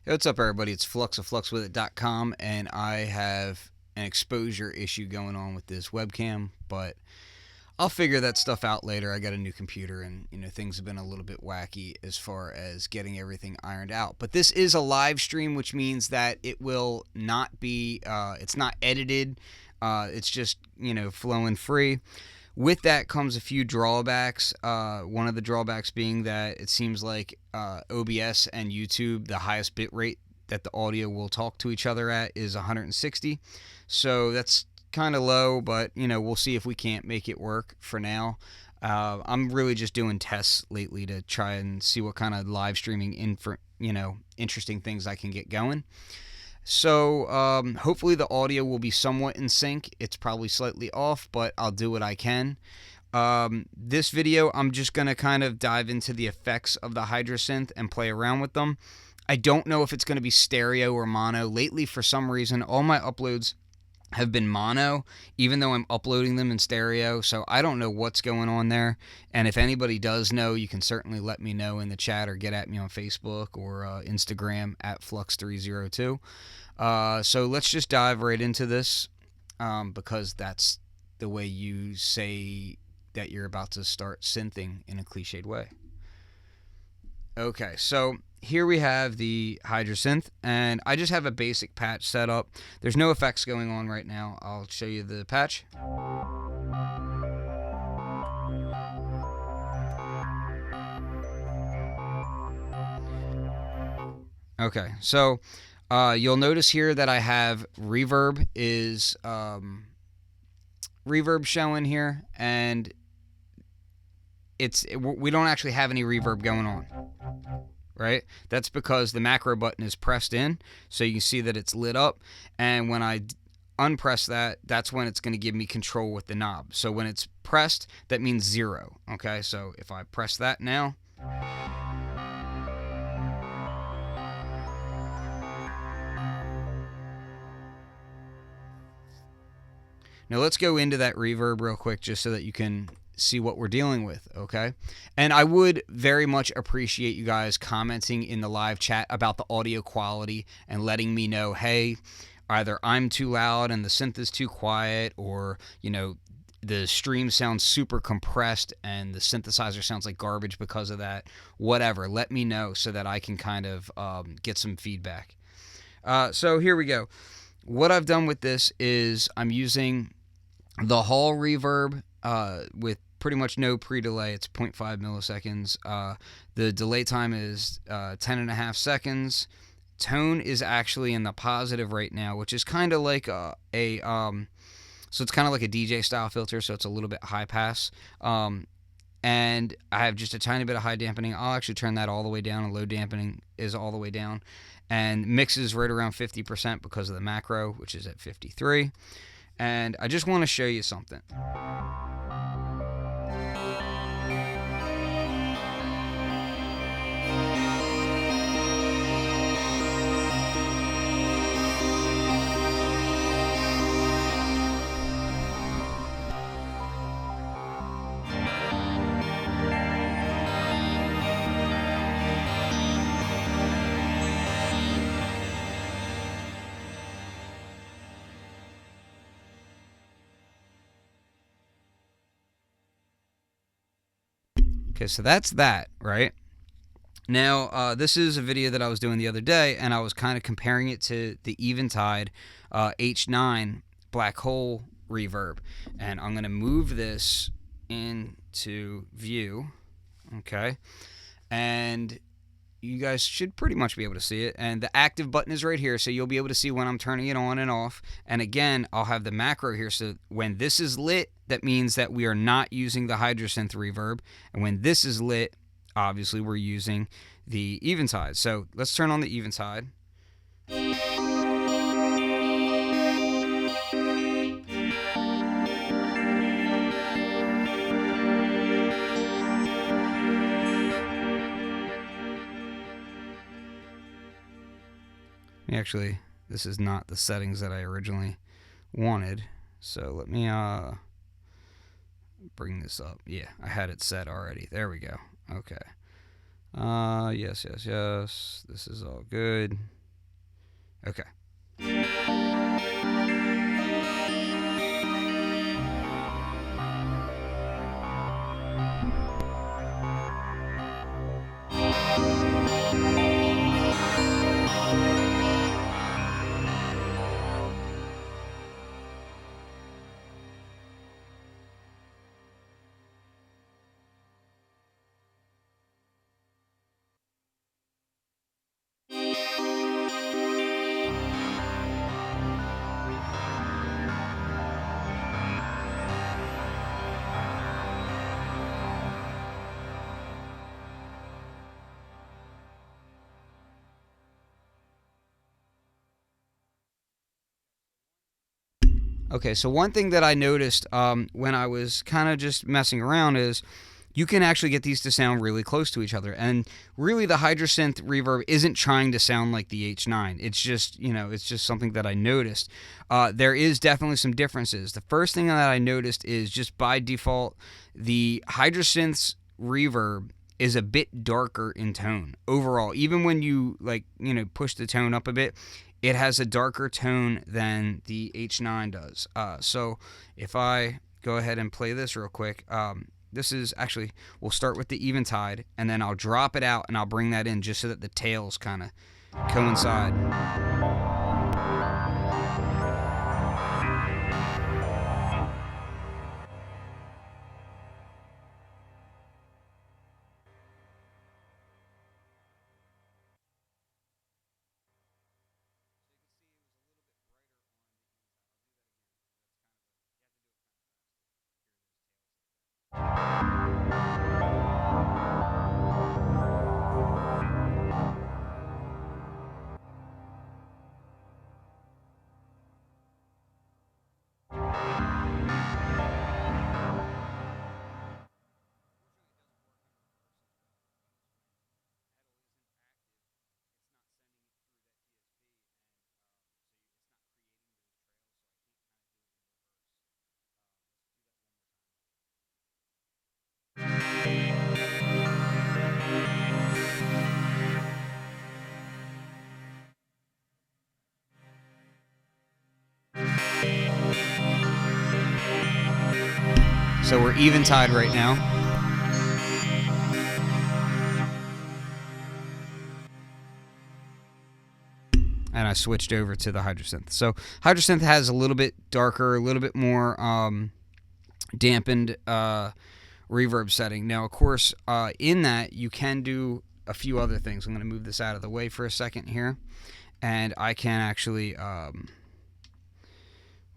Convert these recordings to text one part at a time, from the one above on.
Hey, what's up, everybody? It's Flux of FluxWithIt.com, and I have an exposure issue going on with this webcam, but I'll figure that stuff out later. I got a new computer, and things have been a little bit wacky as far as getting everything ironed out. But this is a live stream, which means that it will not be. It's not edited. It's just flowing free. With that comes a few drawbacks. One of the drawbacks being that it seems like OBS and YouTube, the highest bit rate that the audio will talk to each other at is 160. So that's kind of low, but we'll see if we can't make it work for now. I'm really just doing tests lately to try and see what kind of live streaming interesting things I can get going. So hopefully the audio will be somewhat in sync. It's probably slightly off, but I'll do what I can. This video, I'm just going to kind of dive into the effects of the HydraSynth and play around with them. I don't know if it's going to be stereo or mono. Lately, for some reason, all my uploads have been mono, even though I'm uploading them in stereo, so I don't know what's going on there. And if anybody does know, you can certainly let me know in the chat or get at me on Facebook or Instagram at Flux302. So let's just dive right into this, because that's the way you say that you're about to start synthing in a cliched way. Okay, so here we have the HydraSynth, and I just have a basic patch set up. There's no effects going on right now. I'll show you the patch. Okay, so you'll notice here that I have reverb is reverb showing here, and we don't actually have any reverb going on. Right? That's because the macro button is pressed in, so you can see that it's lit up, and when I unpress that, that's when it's going to give me control with the knob. So when it's pressed, that means 0. Okay, so if I press that now, now let's go into that reverb real quick just so that you can see what we're dealing with, okay? And I would very much appreciate you guys commenting in the live chat about the audio quality and letting me know, hey, either I'm too loud and the synth is too quiet, or the stream sounds super compressed and the synthesizer sounds like garbage because of that. Whatever, let me know so that I can kind of get some feedback. So here we go. What I've done with this is I'm using the Hall reverb with pretty much no pre-delay. It's 0.5 milliseconds. The delay time is 10.5 seconds. Tone is actually in the positive right now, which is kind of like so it's kind of like a DJ style filter, so it's a little bit high pass. And I have just a tiny bit of high dampening. I'll actually turn that all the way down, and low dampening is all the way down. And mix is right around 50% because of the macro, which is at 53. And I just want to show you something. Okay, so that's that, right? Now, this is a video that I was doing the other day, and I was kind of comparing it to the Eventide H9 Black Hole reverb. And I'm going to move this into view, okay? And you guys should pretty much be able to see it. And the active button is right here, so you'll be able to see when I'm turning it on and off. And again, I'll have the macro here, so when this is lit, that means that we are not using the HydraSynth reverb. And when this is lit, obviously we're using the Eventide. So let's turn on the Eventide. Actually, this is not the settings that I originally wanted. So let me bring this up. Yeah, I had it set already. There we go. Okay. Yes. This is all good. Okay. Okay, so one thing that I noticed when I was kind of just messing around is you can actually get these to sound really close to each other. And really, the HydraSynth reverb isn't trying to sound like the H9. It's just, it's just something that I noticed. There is definitely some differences. The first thing that I noticed is just by default, the HydraSynth's reverb is a bit darker in tone overall. Even when you push the tone up a bit, it has a darker tone than the H9 does. So if I go ahead and play this real quick, this is actually, we'll start with the eventide, and then I'll drop it out and I'll bring that in just so that the tails kind of coincide. So we're eventide right now. And I switched over to the HydraSynth. So HydraSynth has a little bit darker, a little bit more dampened reverb setting. Now, of course, in that you can do a few other things. I'm going to move this out of the way for a second here, and I can actually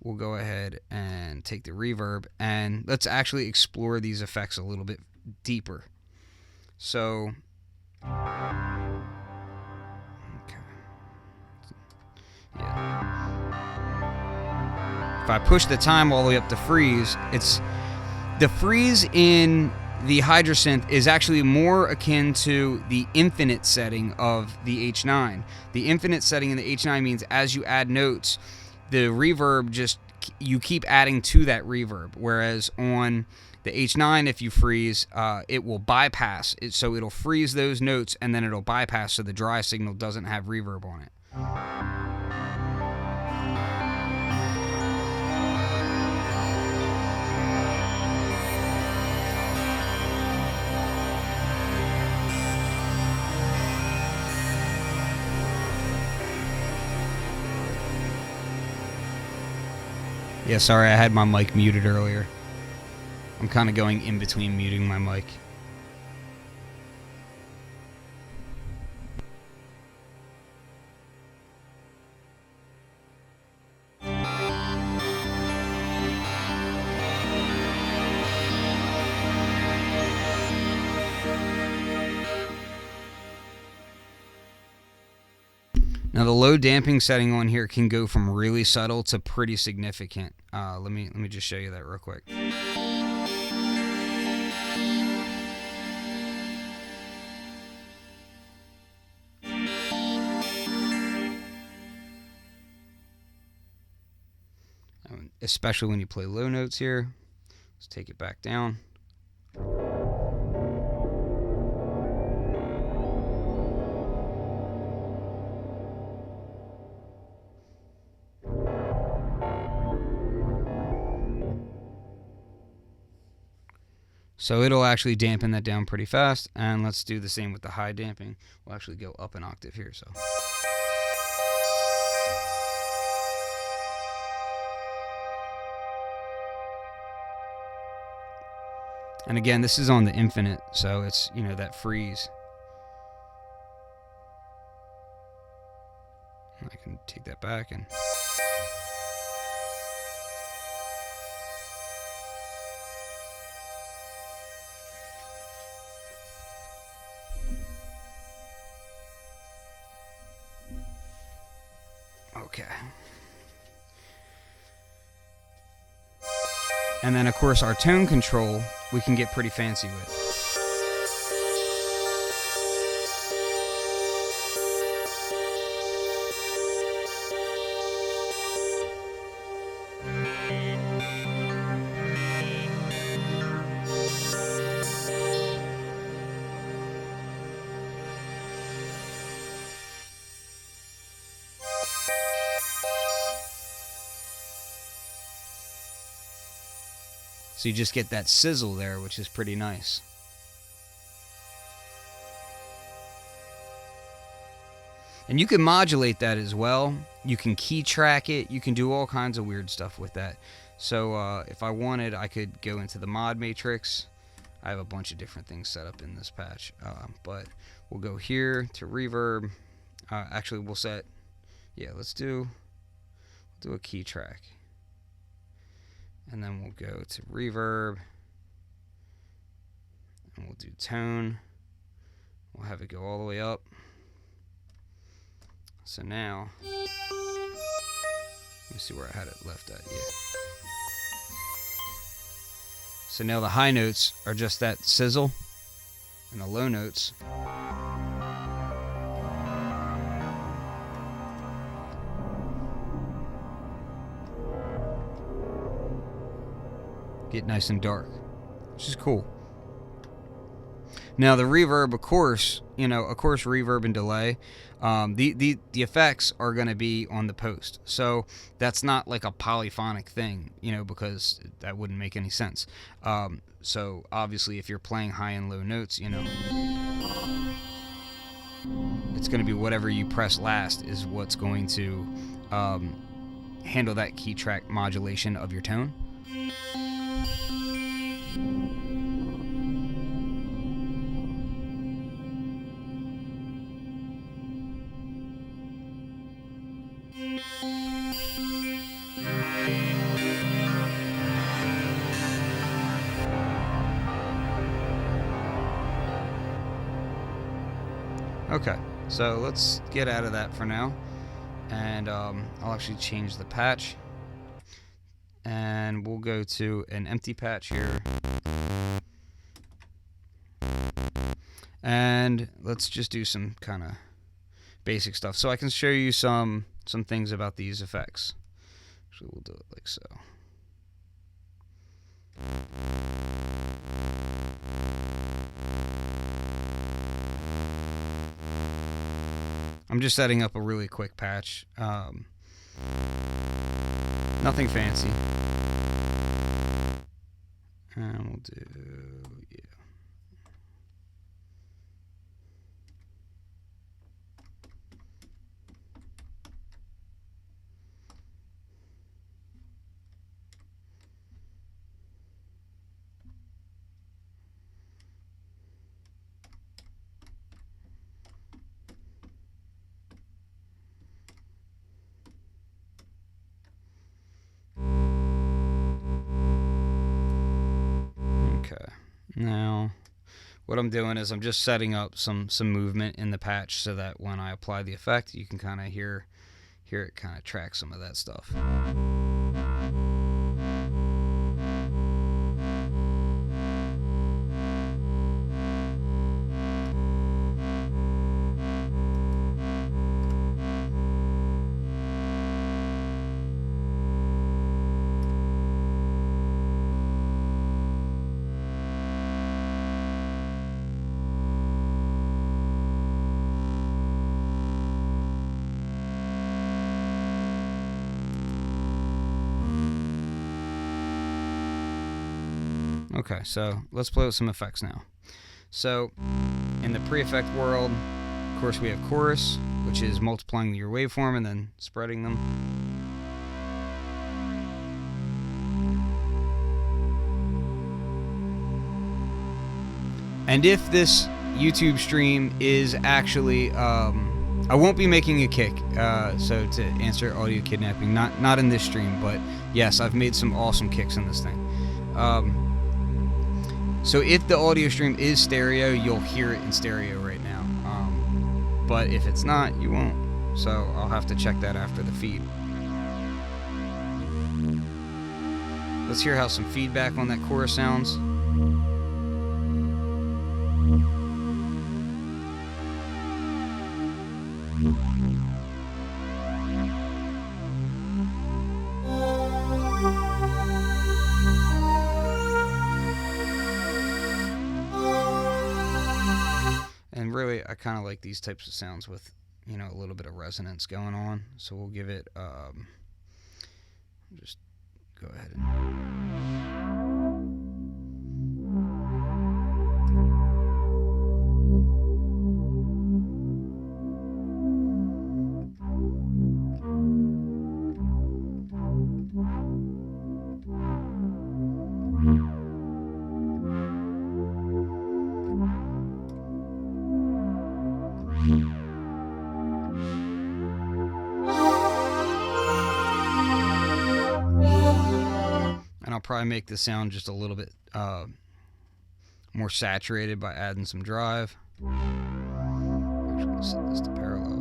we'll go ahead and take the reverb, and let's actually explore these effects a little bit deeper. So okay. Yeah. If I push the time all the way up to freeze, it's the freeze in the HydraSynth is actually more akin to the infinite setting of the H9. The infinite setting in the H9 means as you add notes, the reverb you keep adding to that reverb. Whereas on the H9, if you freeze, it will bypass it, so it'll freeze those notes and then it'll bypass, so the dry signal doesn't have reverb on it. Yeah, sorry, I had my mic muted earlier. I'm kind of going in between muting my mic. Now the low damping setting on here can go from really subtle to pretty significant. Let me just show you that real quick. Especially when you play low notes here. Let's take it back down. So it'll actually dampen that down pretty fast. And let's do the same with the high damping. We'll actually go up an octave here. So. And again, this is on the infinite, so it's, you know, that freeze. I can take that back and... Okay. And then, of course, our tone control, we can get pretty fancy with. So you just get that sizzle there, which is pretty nice. And you can modulate that as well. You can key track it. You can do all kinds of weird stuff with that. So if I wanted, I could go into the mod matrix. I have a bunch of different things set up in this patch. But we'll go here to reverb. Actually, we'll set, yeah, let's do a key track. And then we'll go to reverb. And we'll do tone. We'll have it go all the way up. So now, let me see where I had it left at. Yeah. So now the high notes are just that sizzle, and the low notes get nice and dark, which is cool. Now the reverb, of course, reverb and delay, the effects are going to be on the post. So that's not like a polyphonic thing, because that wouldn't make any sense. So obviously, if you're playing high and low notes, it's going to be whatever you press last is what's going to handle that key track modulation of your tone. Okay, so let's get out of that for now, and I'll actually change the patch, and we'll go to an empty patch here, and let's just do some kind of basic stuff so I can show you some things about these effects. Actually, we'll do it like so. I'm just setting up a really quick patch. Nothing fancy. And we'll do, yeah. Now, what I'm doing is I'm just setting up some movement in the patch so that when I apply the effect, you can kind of hear it kind of track some of that stuff. Okay, so let's play with some effects now. So in the pre-effect world, of course, we have chorus, which is multiplying your waveform and then spreading them. And if this YouTube stream is actually, I won't be making a kick, so to answer audio kidnapping, not in this stream, but yes, I've made some awesome kicks in this thing. So if the audio stream is stereo, you'll hear it in stereo right now. But if it's not, you won't. So I'll have to check that after the feed. Let's hear how some feedback on that chorus sounds. And really, I kind of like these types of sounds with, you know, a little bit of resonance going on. So we'll give it, just go ahead and... And I'll probably make the sound just a little bit more saturated by adding some drive. I'm just going to set this to parallel.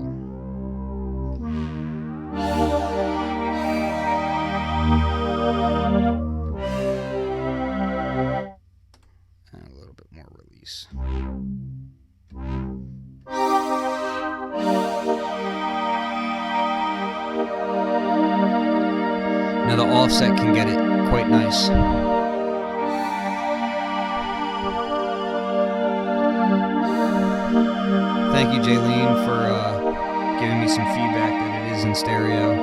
And a little bit more release. Now the offset can get it quite nice. Thank you, Jaylene, for giving me some feedback that it is in stereo.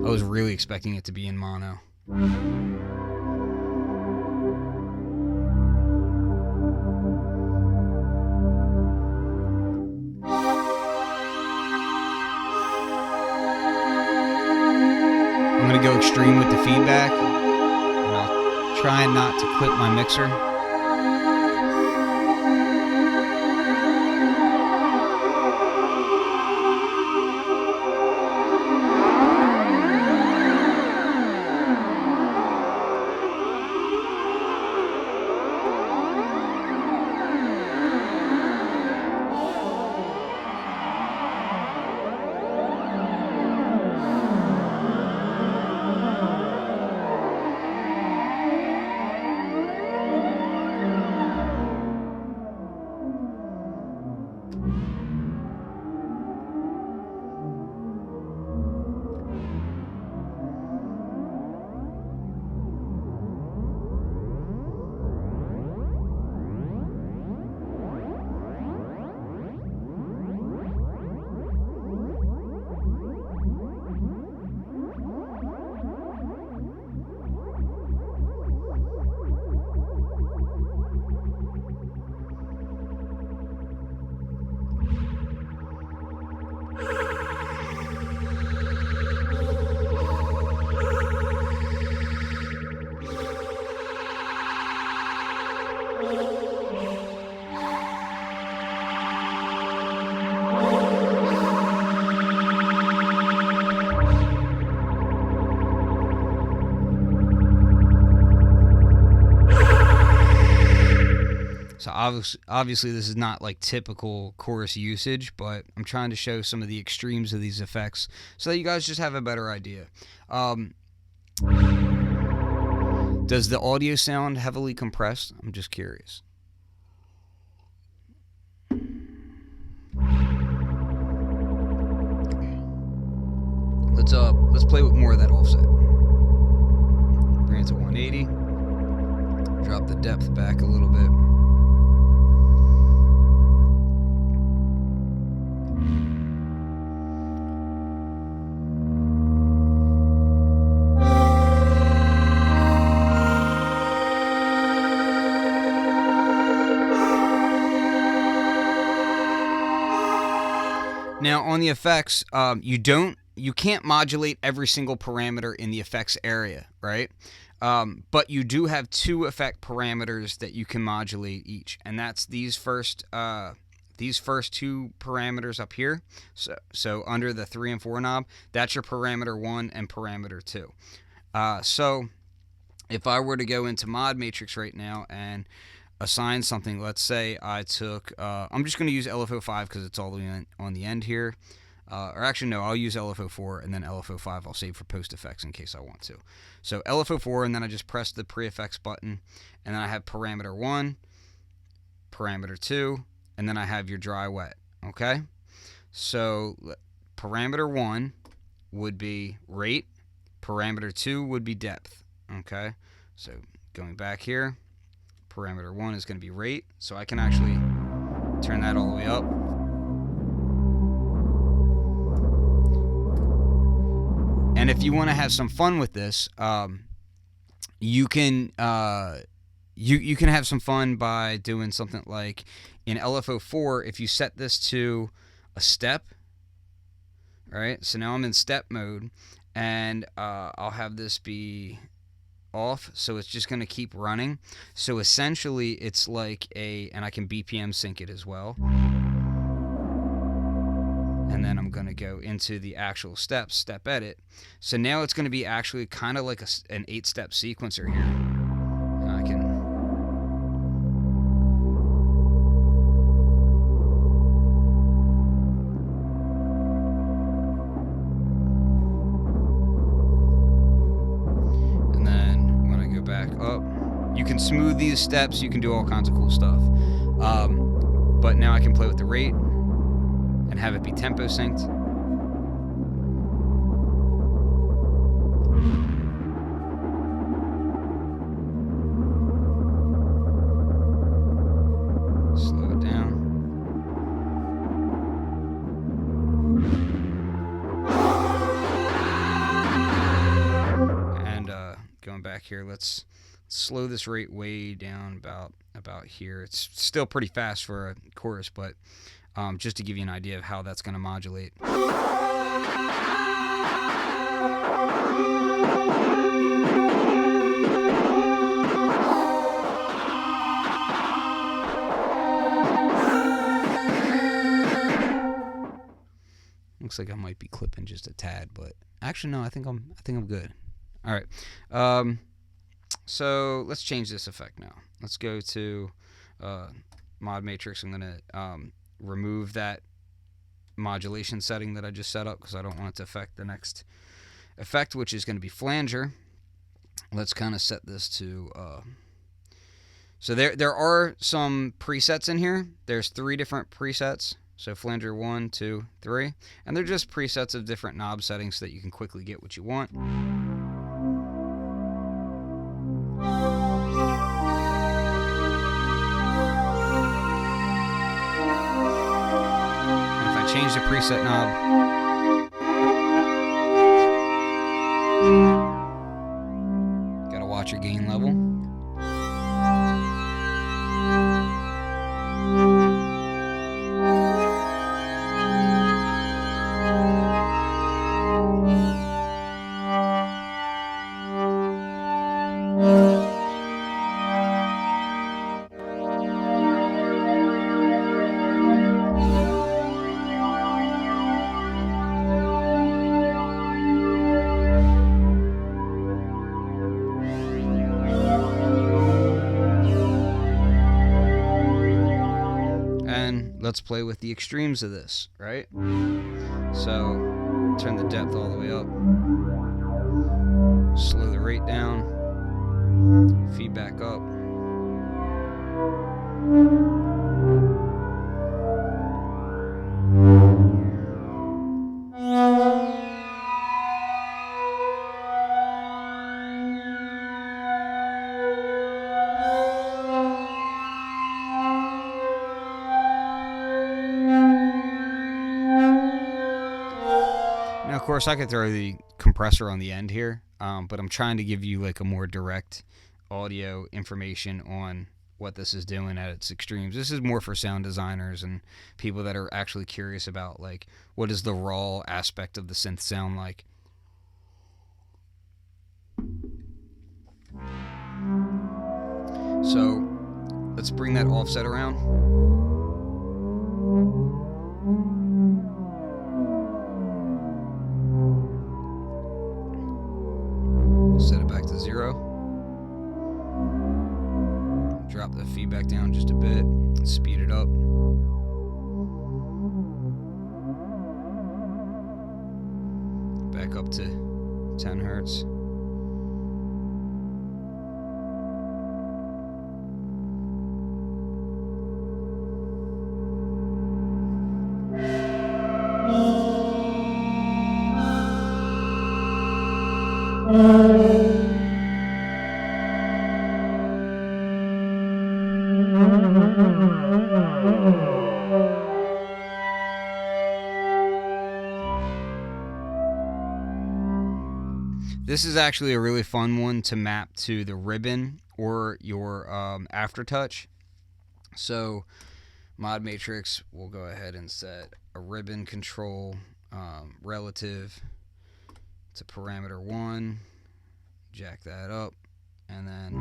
I was really expecting it to be in mono. I'm going to go extreme with the feedback, and I'll try not to clip my mixer. So obviously this is not like typical chorus usage, but I'm trying to show some of the extremes of these effects so that you guys just have a better idea. Does the audio sound heavily compressed? I'm just curious. Let's play with more of that offset. Bring it to 180. Drop the depth back a little bit. Now on the effects, you can't modulate every single parameter in the effects area, right? But you do have 2 effect parameters that you can modulate each, and that's these first 2 parameters up here. So under the 3 and 4 knob, that's your parameter 1 and parameter 2. So if I were to go into Mod Matrix right now and assign something, let's say I took, I'm just going to use LFO5 because it's all the way on the end here. Or actually, no, I'll use LFO4 and then LFO5 I'll save for post effects in case I want to. So LFO4, and then I just press the pre-effects button, and then I have parameter 1, parameter 2, and then I have your dry wet. Okay? So parameter 1 would be rate, parameter 2 would be depth. Okay? So going back here, parameter 1 is going to be rate, so I can actually turn that all the way up. And if you want to have some fun with this, you can have some fun by doing something like in LFO4. If you set this to a step, right? So now I'm in step mode, and I'll have this be off, so it's just going to keep running. So essentially, it's like and I can BPM sync it as well. And then I'm going to go into the actual steps, step edit. So now it's going to be actually kind of like an 8-step sequencer here. And I can... And then when I go back up, you can smooth these steps, you can do all kinds of cool stuff. But now I can play with the rate and have it be tempo synced. Slow it down. And going back here, let's slow this rate way down about here. It's still pretty fast for a chorus, but just to give you an idea of how that's going to modulate. Looks like I might be clipping just a tad, but actually no, I think I'm good. All right. So let's change this effect now. Let's go to Mod Matrix. I'm going to remove that modulation setting that I just set up because I don't want it to affect the next effect, which is going to be Flanger. Let's kind of set this to so there are some presets in here. There's 3 different presets. So Flanger 1, 2, 3, and they're just presets of different knob settings so that you can quickly get what you want. Change the preset knob. Gotta watch your gain level. Let's play with the extremes of this, right? So, turn the depth all the way up. Slow the rate down. Feedback up. Of course, I could throw the compressor on the end here, but I'm trying to give you like a more direct audio information on what this is doing at its extremes. This is more for sound designers and people that are actually curious about, like, what does the raw aspect of the synth sound like. So let's bring that offset around. Set it back to 0. Drop the feedback down just a bit. Speed it up. Back up to 10 hertz. This is actually a really fun one to map to the ribbon or your aftertouch. So Mod Matrix will go ahead and set a ribbon control relative to parameter 1, jack that up, and then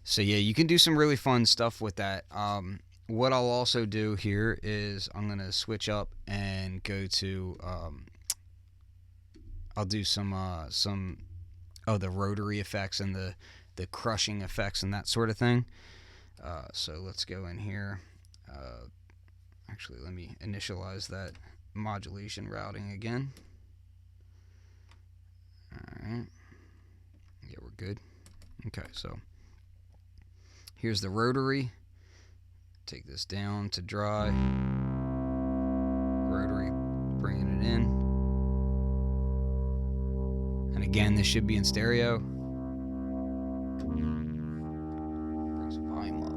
so yeah, you can do some really fun stuff with that. What I'll also do here is I'm going to switch up and go to I'll do some the rotary effects and the crushing effects and that sort of thing. So let's go in here. Actually, let me initialize that modulation routing again. Alright. Yeah, we're good. Okay, so here's the rotary. Take this down to dry. Rotary, bringing it in. And again, this should be in stereo. Bring some volume up.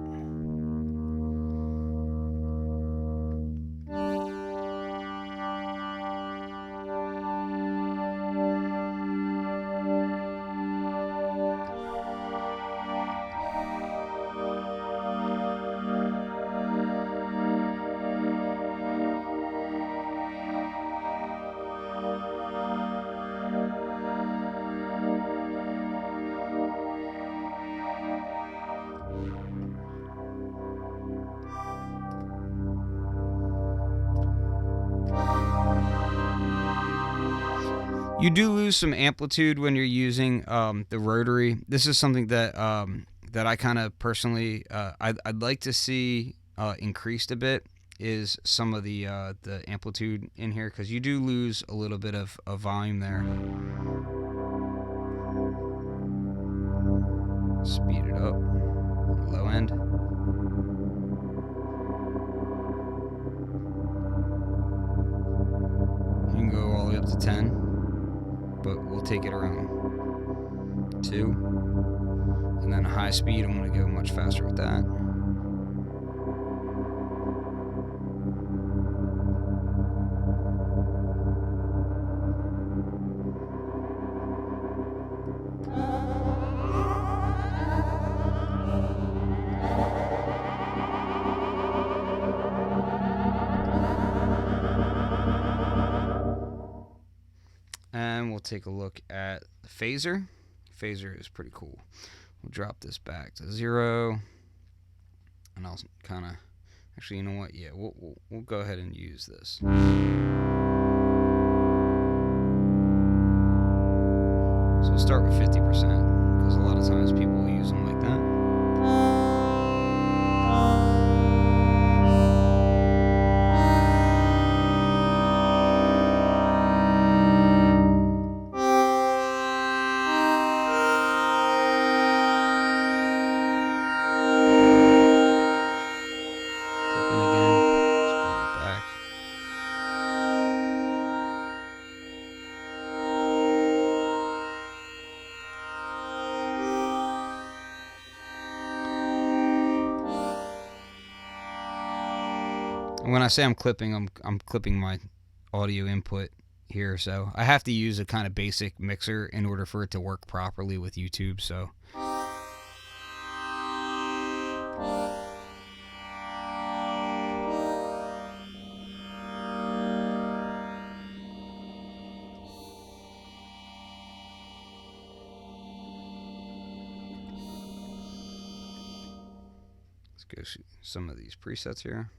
You do lose some amplitude when you're using the rotary. This is something that that I kind of personally I'd like to see increased a bit, is some of the amplitude in here, because you do lose a little bit of volume there. Speed it up, low end. You can go all the way up to 10, but we'll take it around 2. And then a high speed, I'm going to go much faster with that. And we'll take a look at the phaser. Phaser is pretty cool. We'll drop this back to 0, and I'll kind of, actually, you know what? Yeah, we'll go ahead and use this. So we'll start with 50%, because a lot of times people will use them like that. And when I say I'm clipping my audio input here, so I have to use a kind of basic mixer in order for it to work properly with YouTube. So let's go through some of these presets here.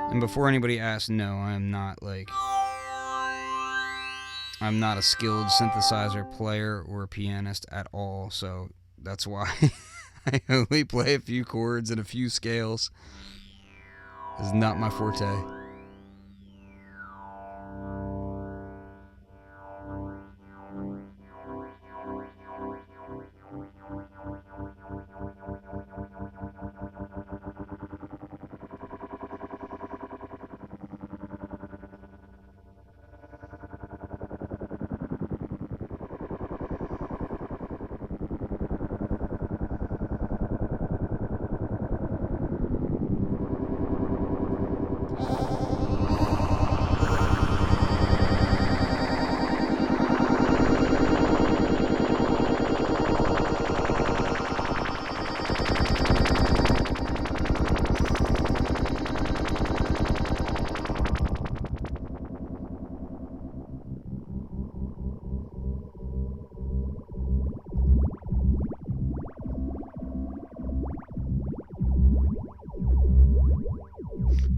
And before anybody asks, no, I'm not a skilled synthesizer player or a pianist at all, so that's why I only play a few chords and a few scales. It's not my forte.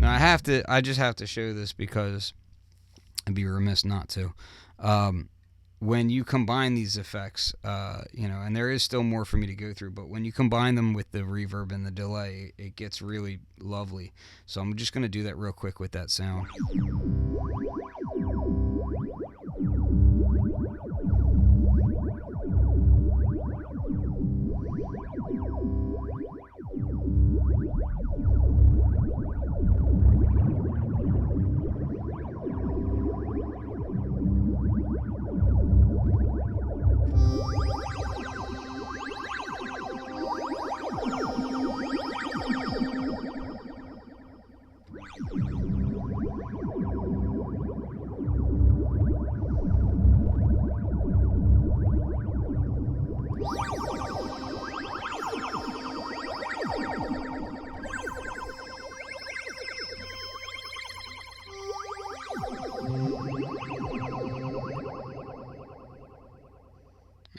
Now I just have to show this because I'd be remiss not to. When you combine these effects, and there is still more for me to go through, but when you combine them with the reverb and the delay, it gets really lovely. So I'm just going to do that real quick with that sound.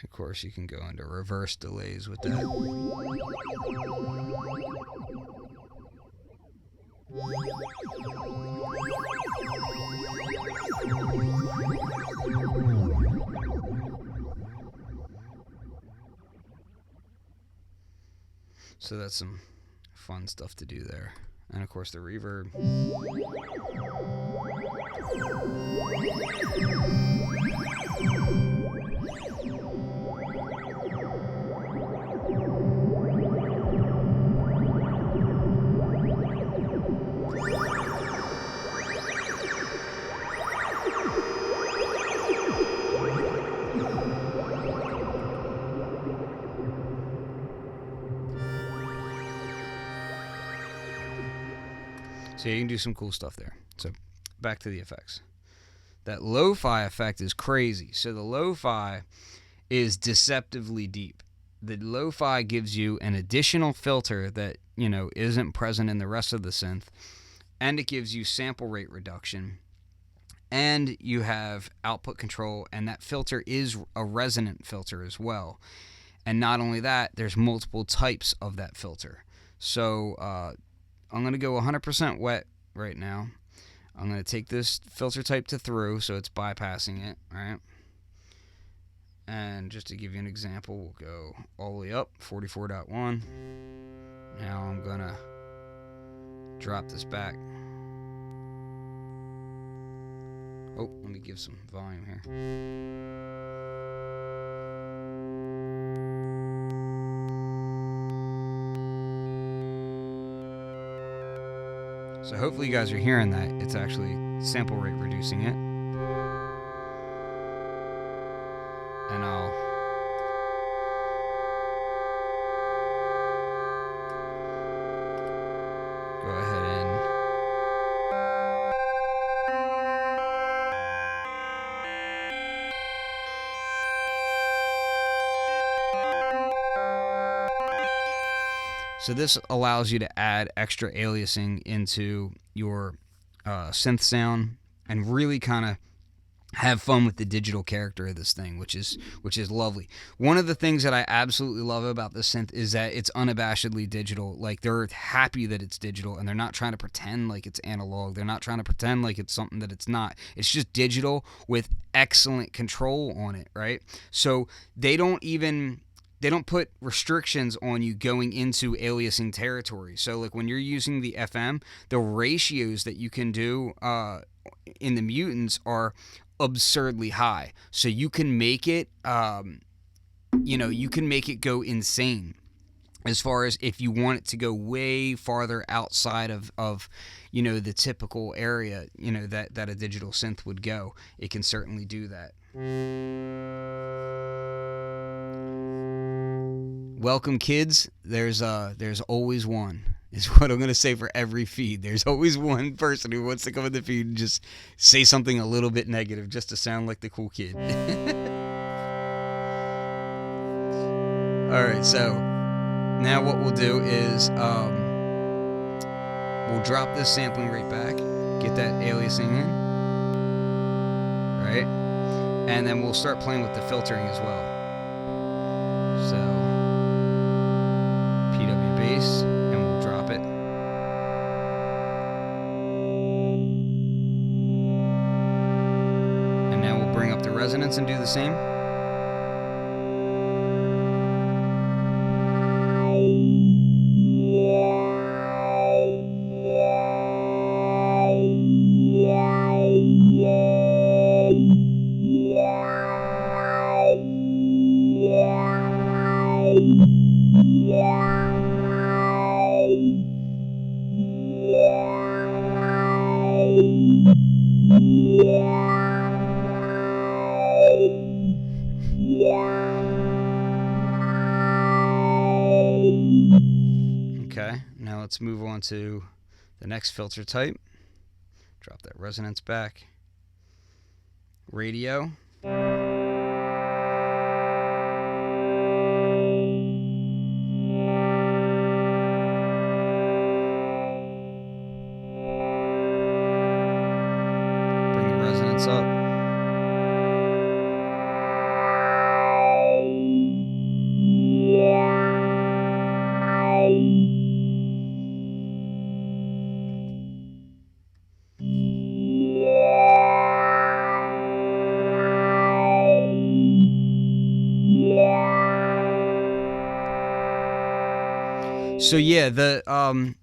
Of course, you can go into reverse delays with that. So that's some fun stuff to do there. And of course the reverb. So you can do some cool stuff there. So back to the effects. That lo-fi effect is crazy. So the lo-fi is deceptively deep. The lo-fi gives you an additional filter that, isn't present in the rest of the synth, and it gives you sample rate reduction, and you have output control, and that filter is a resonant filter as well. And not only that, there's multiple types of that filter. So I'm going to go 100% wet right now. I'm going to take this filter type to through, so it's bypassing it, right? And just to give you an example, we'll go all the way up, 44.1. Now I'm going to drop this back. Oh, let me give some volume here. So hopefully you guys are hearing that. It's actually sample rate reducing it. And I'll go ahead and so this allows you to add extra aliasing into your synth sound and really kind of have fun with the digital character of this thing, which is lovely. One of the things that I absolutely love about this synth is that it's unabashedly digital. Like, they're happy that it's digital, and they're not trying to pretend like it's analog. They're not trying to pretend like it's something that it's not. It's just digital with excellent control on it, right? So they don't put restrictions on you going into aliasing territory. So like when you're using the FM, the ratios that you can do in the mutants are absurdly high. So you can make it, you can make it go insane. As far as if you want it to go way farther outside of the typical area, that a digital synth would go, it can certainly do that. Welcome, kids. There's always one, is what I'm going to say for every feed. There's always one person who wants to come in the feed and just say something a little bit negative just to sound like the cool kid. Alright, so now what we'll do is we'll drop this sampling rate back, get that aliasing in, right? And then we'll start playing with the filtering as well. So PW bass, and we'll drop it. And now we'll bring up the resonance and do the same. Okay, now let's move on to the next filter type. Drop that resonance back. Radio. Bring the resonance up. So yeah, to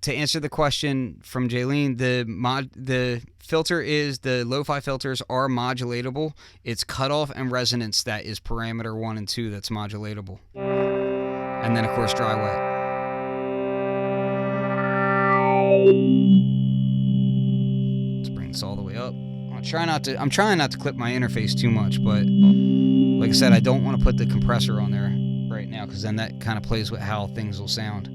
answer the question from Jaylene, the filter is, the lo-fi filters are modulatable. It's cutoff and resonance that is parameter 1 and 2 that's modulatable. And then of course dry wet. Let's bring this all the way up. I'm trying not to clip my interface too much, but like I said, I don't want to put the compressor on there right now, because then that kind of plays with how things will sound.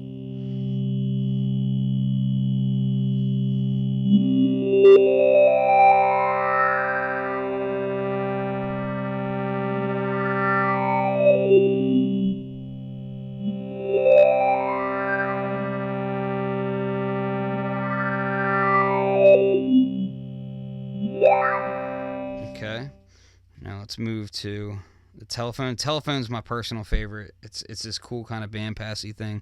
Okay, now let's move to the telephone. Telephone's my personal favorite. It's this cool kind of bandpassy thing.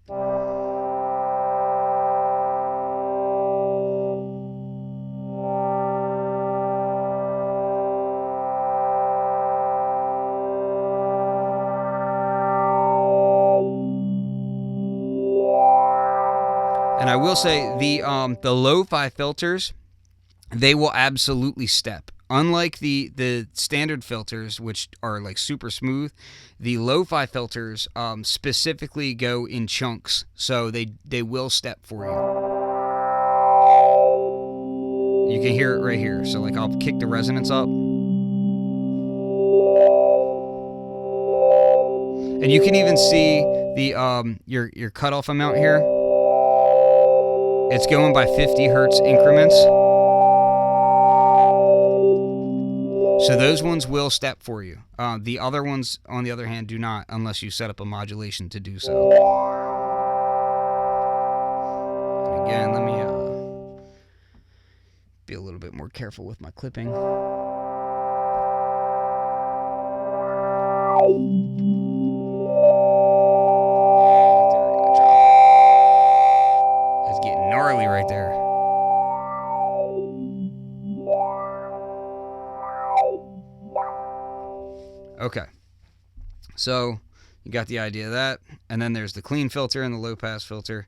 And I will say the lo-fi filters, they will absolutely step. Unlike the standard filters, which are like super smooth, the lo-fi filters specifically go in chunks, so they will step for you. You can hear it right here. So like I'll kick the resonance up. And you can even see the your cutoff amount here. It's going by 50 hertz increments. So those ones will step for you. The other ones, on the other hand, do not unless you set up a modulation to do so. And again, let me be a little bit more careful with my clipping. It's getting gnarly right there. Okay, so you got the idea of that, and then there's the clean filter and the low pass filter.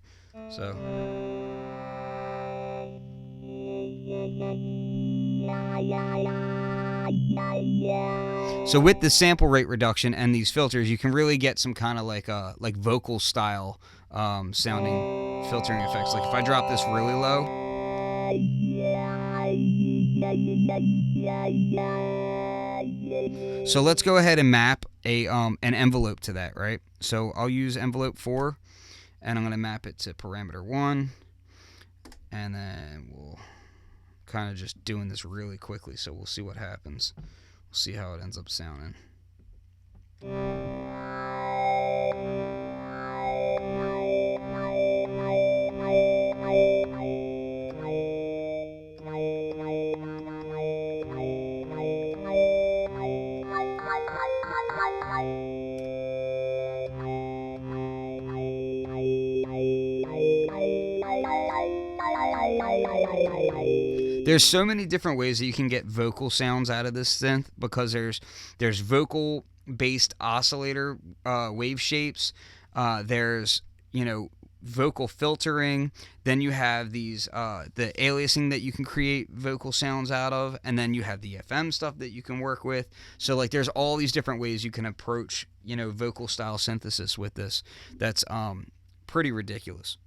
So with the sample rate reduction and these filters, you can really get some kind of like vocal style sounding filtering effects. Like if I drop this really low, so let's go ahead and map an envelope to that, right? So I'll use envelope 4, and I'm going to map it to parameter 1, and then we'll kind of just doing this really quickly, so we'll see what happens. We'll see how it ends up sounding. There's so many different ways that you can get vocal sounds out of this synth, because there's vocal based oscillator wave shapes, there's vocal filtering, then you have these the aliasing that you can create vocal sounds out of, and then you have the FM stuff that you can work with. So like there's all these different ways you can approach vocal style synthesis with this. That's pretty ridiculous.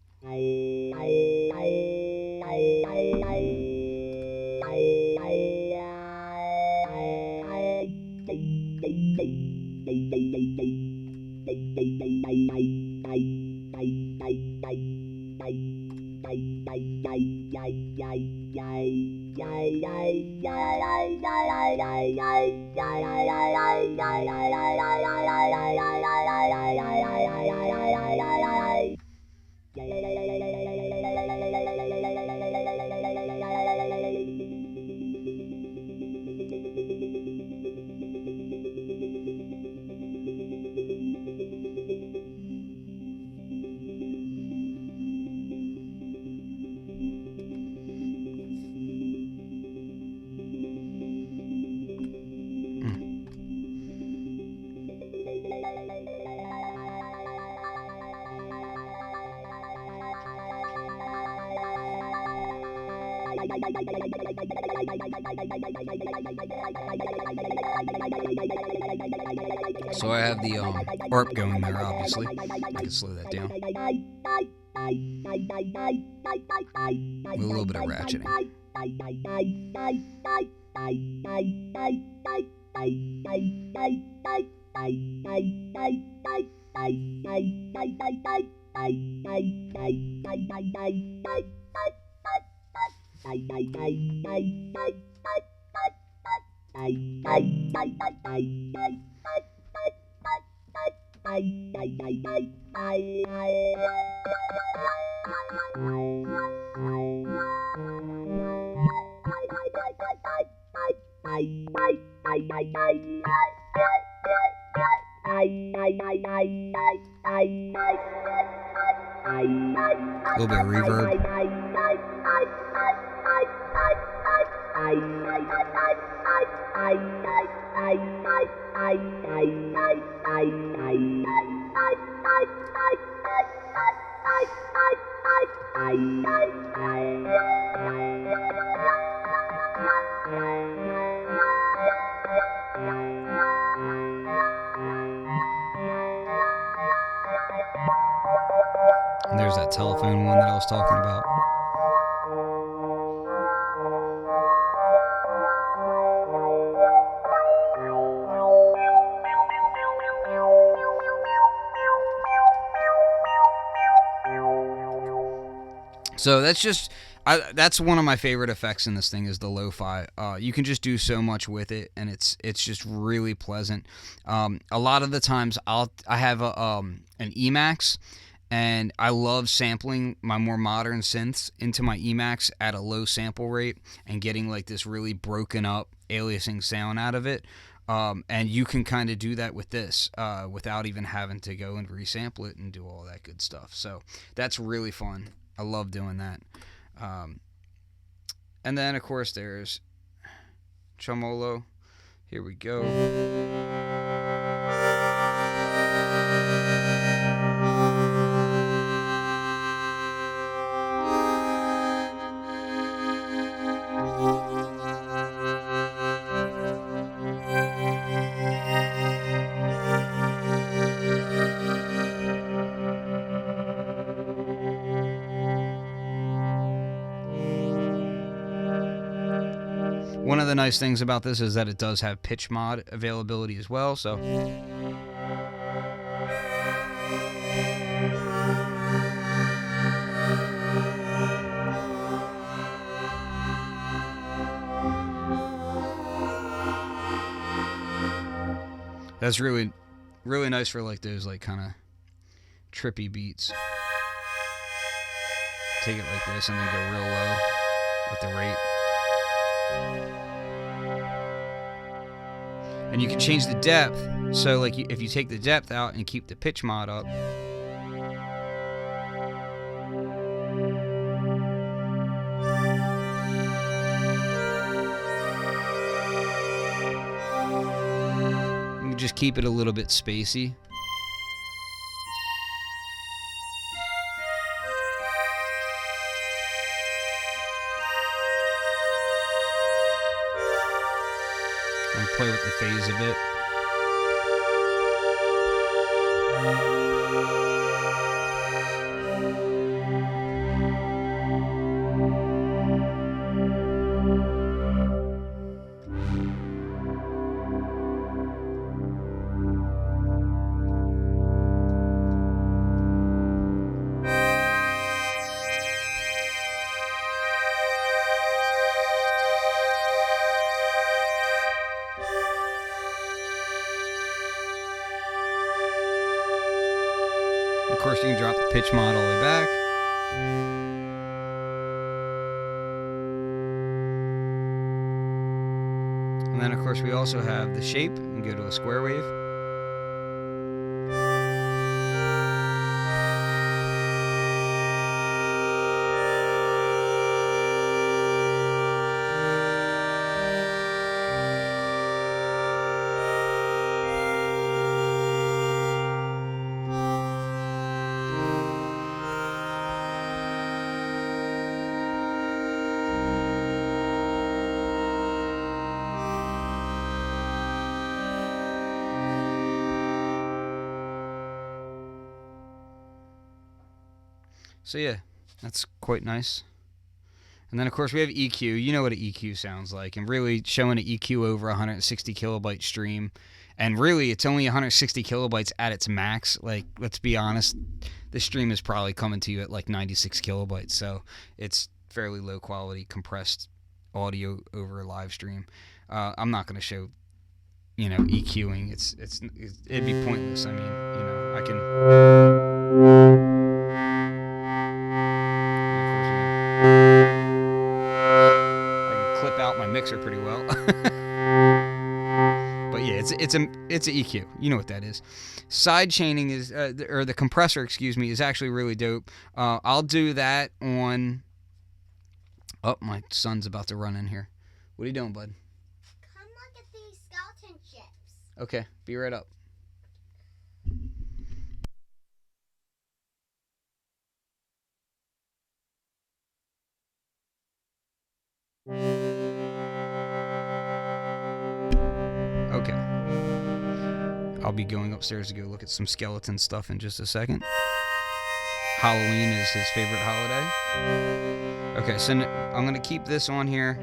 So I have the ARP going there, obviously. I can slow that down. With a little bit of ratcheting. A little bit of reverb. And there's that telephone one that I was talking about. So that's one of my favorite effects in this thing is the lo-fi. You can just do so much with it, and it's just really pleasant. A lot of the times I have an Emax, and I love sampling my more modern synths into my Emax at a low sample rate and getting like this really broken up aliasing sound out of it. And you can kind of do that with this without even having to go and resample it and do all that good stuff. So that's really fun. I love doing that. And then, of course, there's Tremolo. Here we go. One of the nice things about this is that it does have pitch mod availability as well, so that's really nice for like those like kind of trippy beats. Take it like this and then go real low with the rate. And you can change the depth, so like if you take the depth out and keep the pitch mod up, you can just keep it a little bit spacey. And play with the phase a bit. Of course, you can drop the pitch mod all the way back. And then, of course, we also have the shape. You can go to a square wave. So yeah, that's quite nice. And then of course we have EQ. You know what an EQ sounds like, and really showing an EQ over 160 kilobyte stream, and really it's only 160 kilobytes at its max. Like, let's be honest, the stream is probably coming to you at like 96 kilobytes, so it's fairly low quality compressed audio over a live stream. I'm not going to show, EQing. It'd be pointless. I mean, I can clip out my mixer pretty well. But yeah, it's an EQ. You know what that is. Side chaining is, or the compressor, is actually really dope. I'll do that on. Oh, my son's about to run in here. What are you doing, bud? Come look at these skeleton chips. Okay, be right up. Okay. I'll be going upstairs to go look at some skeleton stuff in just a second. Halloween is his favorite holiday. Okay, so I'm going to keep this on here.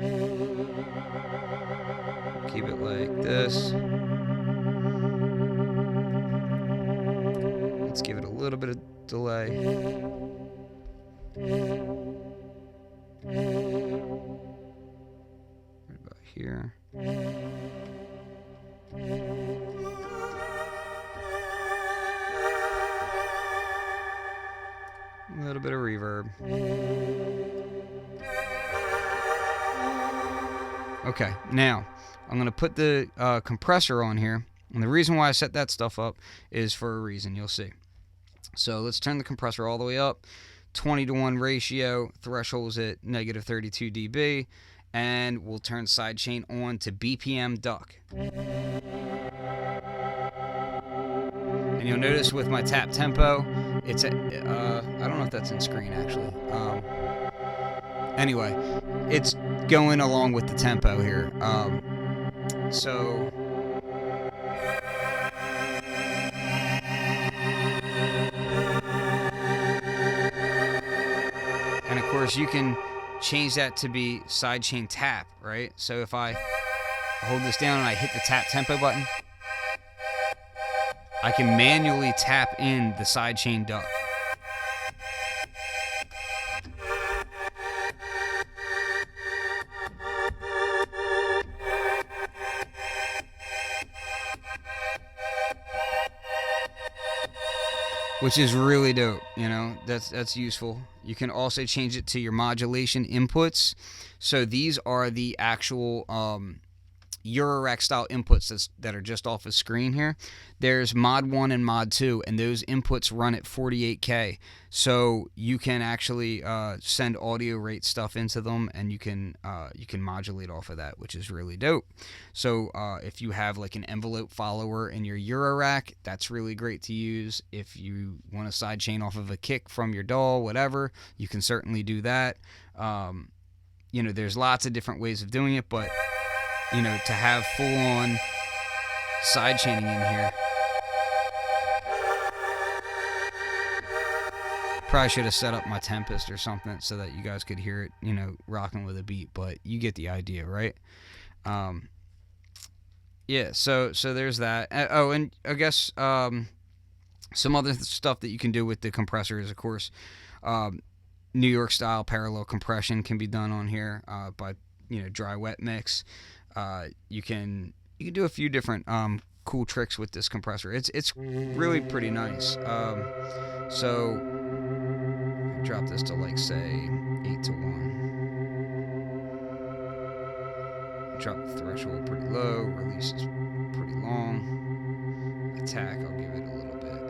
Keep it like this. Let's give it a little bit of delay. Okay, now I'm going to put the compressor on here. And the reason why I set that stuff up is for a reason, you'll see. So let's turn the compressor all the way up. 20-to-1 ratio, threshold's at negative 32 dB. And we'll turn sidechain on to BPM duck. And you'll notice with my tap tempo, it's at, I don't know if that's in screen actually. Anyway, it's going along with the tempo here. So and of course you can change that to be sidechain tap, right? So if I hold this down and I hit the tap tempo button, I can manually tap in the sidechain duck. Which is really dope, you know, that's useful. You can also change it to your modulation inputs. So these are the actual Eurorack style inputs that are just off the screen here. There's mod 1 and mod 2, and those inputs run at 48K. So you can actually send audio rate stuff into them, and you can modulate off of that, which is really dope. So if you have like an envelope follower in your Eurorack, that's really great to use. If you want to sidechain off of a kick from your DAW, whatever, you can certainly do that. You know, there's lots of different ways of doing it, but you know, to have full-on sidechaining in here. Probably should have set up my Tempest or something so that you guys could hear it, you know, rocking with a beat, but you get the idea, right? Yeah, so there's that. Oh, and I guess some other stuff that you can do with the compressor is, of course, New York style parallel compression can be done on here by, you know, dry wet mix. You can do a few different cool tricks with this compressor. It's really pretty nice. So drop this to like say 8-to-1. Drop the threshold pretty low. Release is pretty long. Attack, I'll give it a little bit.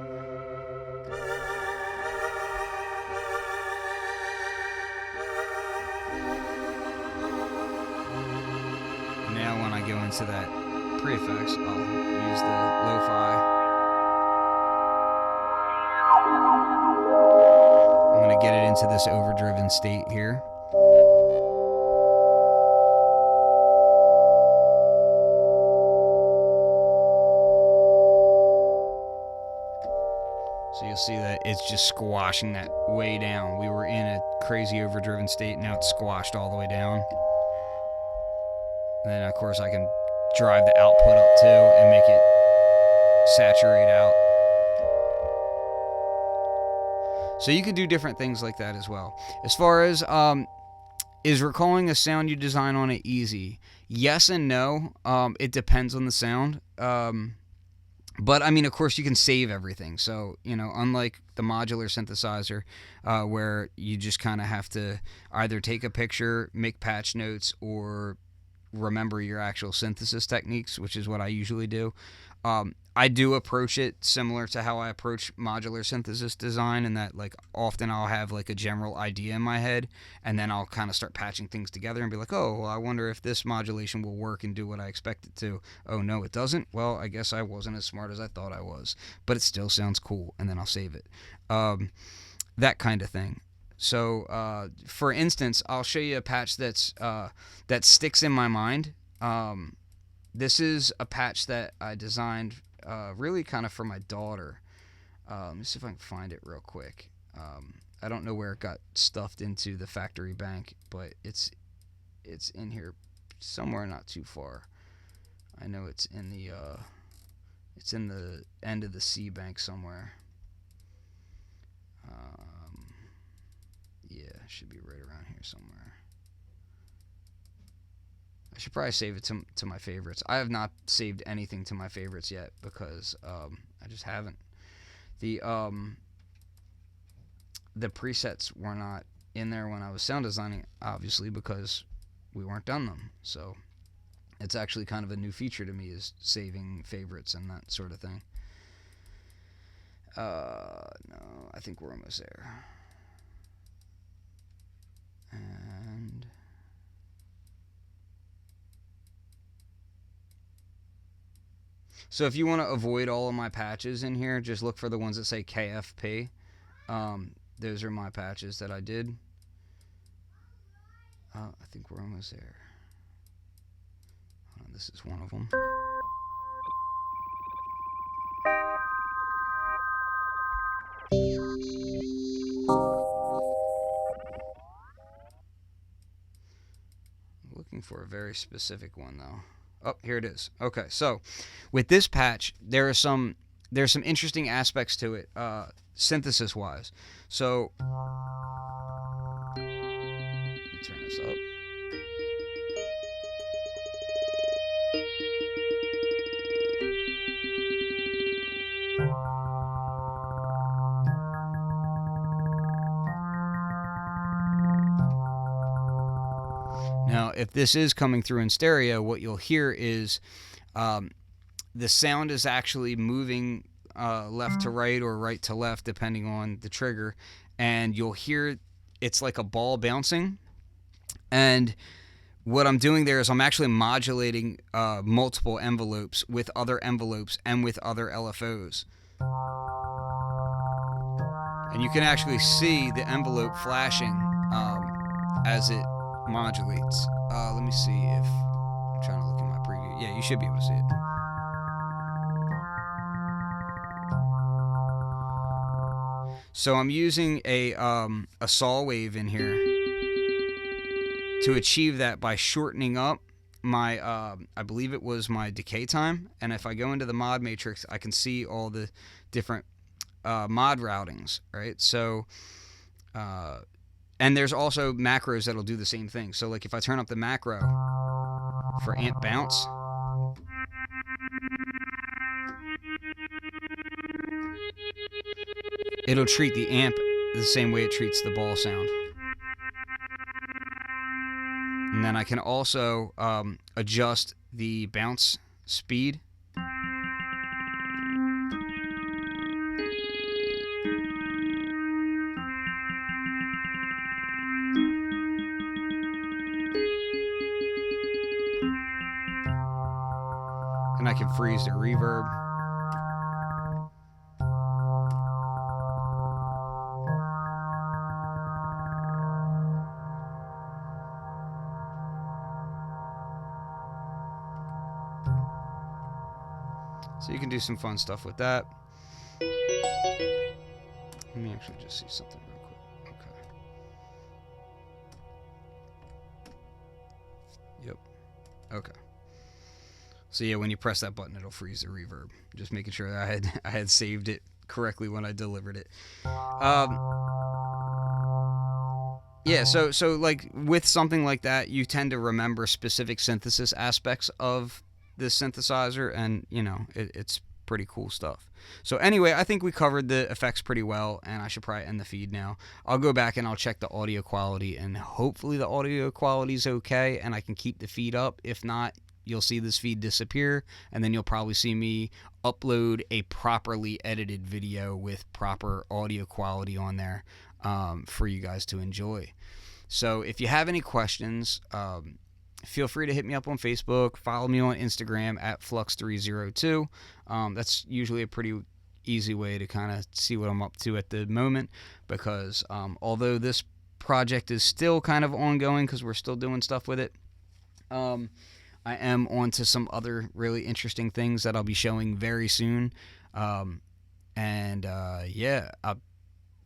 Now when I go into that pre-effects, I'll use the lo-fi. I'm going to get it into this overdriven state here. So you'll see that it's just squashing that way down. We were in a crazy overdriven state, now it's squashed all the way down. And then, of course, I can drive the output up too and make it saturate out. So you could do different things like that as well. As far as is recalling a sound you design on it easy? Yes and no. It depends on the sound. But, I mean, of course, you can save everything. So, you know, unlike the modular synthesizer, where you just kind of have to either take a picture, make patch notes, or remember your actual synthesis techniques, which is what I usually do. I do approach it similar to how I approach modular synthesis design, in that, like, often I'll have like a general idea in my head, and then I'll kind of start patching things together and be like, oh, well, I wonder if this modulation will work and do what I expect it to. Oh, no, it doesn't. Well, I guess I wasn't as smart as I thought I was, but it still sounds cool, and then I'll save it. That kind of thing. So, for instance, I'll show you a patch that sticks in my mind. This is a patch that I designed really kind of for my daughter. Let me see if I can find it real quick. I don't know where it got stuffed into the factory bank, but it's in here somewhere not too far. I know it's in the end of the C bank somewhere. Yeah, it should be right around here somewhere. I should probably save it to my favorites. I have not saved anything to my favorites yet because I just haven't. The presets were not in there when I was sound designing, obviously, because we weren't done them. So it's actually kind of a new feature to me, is saving favorites and that sort of thing. No, I think we're almost there. And so if you want to avoid all of my patches in here, just look for the ones that say KFP. Those are my patches that I did. I think we're almost there. This is one of them. Looking for a very specific one though. Oh, here it is. Okay, so with this patch, there's some interesting aspects to it, synthesis wise. So let me turn this up. Now, if this is coming through in stereo, what you'll hear is the sound is actually moving left to right or right to left, depending on the trigger. And you'll hear it's like a ball bouncing. And what I'm doing there is I'm actually modulating multiple envelopes with other envelopes and with other LFOs. And you can actually see the envelope flashing as it modulates. Let me see if I'm trying to look at my preview. Yeah, you should be able to see it. So I'm using a saw wave in here to achieve that by shortening up my I believe it was my decay time. And if I go into the mod matrix, I can see all the different mod routings, right? So and there's also macros that'll do the same thing. So like if I turn up the macro for amp bounce, it'll treat the amp the same way it treats the ball sound. And then I can also adjust the bounce speed. And I can freeze the reverb. So you can do some fun stuff with that. Let me actually just see something real quick. Okay. Yep. Okay. So yeah, when you press that button, it'll freeze the reverb. Just making sure that I had saved it correctly when I delivered it. Yeah, so like with something like that, you tend to remember specific synthesis aspects of this synthesizer, and you know it's pretty cool stuff. So anyway, I think we covered the effects pretty well, and I should probably end the feed now. I'll go back and I'll check the audio quality, and hopefully the audio quality is okay, and I can keep the feed up. If not, you'll see this feed disappear, and then you'll probably see me upload a properly edited video with proper audio quality on there for you guys to enjoy. So if you have any questions, feel free to hit me up on Facebook. Follow me on Instagram at Flux302. That's usually a pretty easy way to kind of see what I'm up to at the moment, because although this project is still kind of ongoing because we're still doing stuff with it, I am on to some other really interesting things that I'll be showing very soon. Yeah, I'll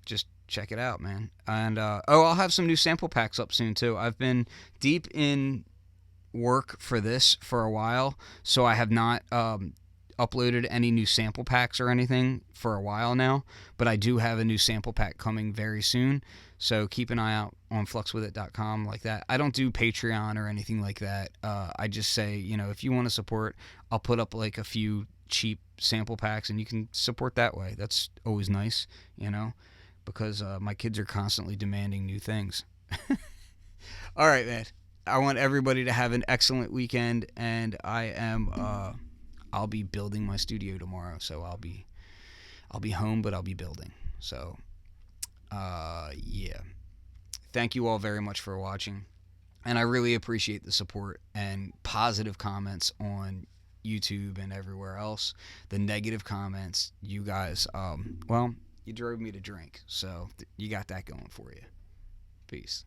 just check it out, man. And I'll have some new sample packs up soon too. I've been deep in work for this for a while, so I have not uploaded any new sample packs or anything for a while now, but I do have a new sample pack coming very soon, so keep an eye out on fluxwithit.com like that. I don't do Patreon or anything like that. I just say, you know, if you want to support, I'll put up like a few cheap sample packs and you can support that way. That's always nice, you know. because my kids are constantly demanding new things. All right, man. I want everybody to have an excellent weekend, and I'll be building my studio tomorrow, so I'll be home, but I'll be building. So, yeah. Thank you all very much for watching, and I really appreciate the support and positive comments on YouTube and everywhere else. The negative comments, you guys, well, you drove me to drink, so you got that going for you. Peace.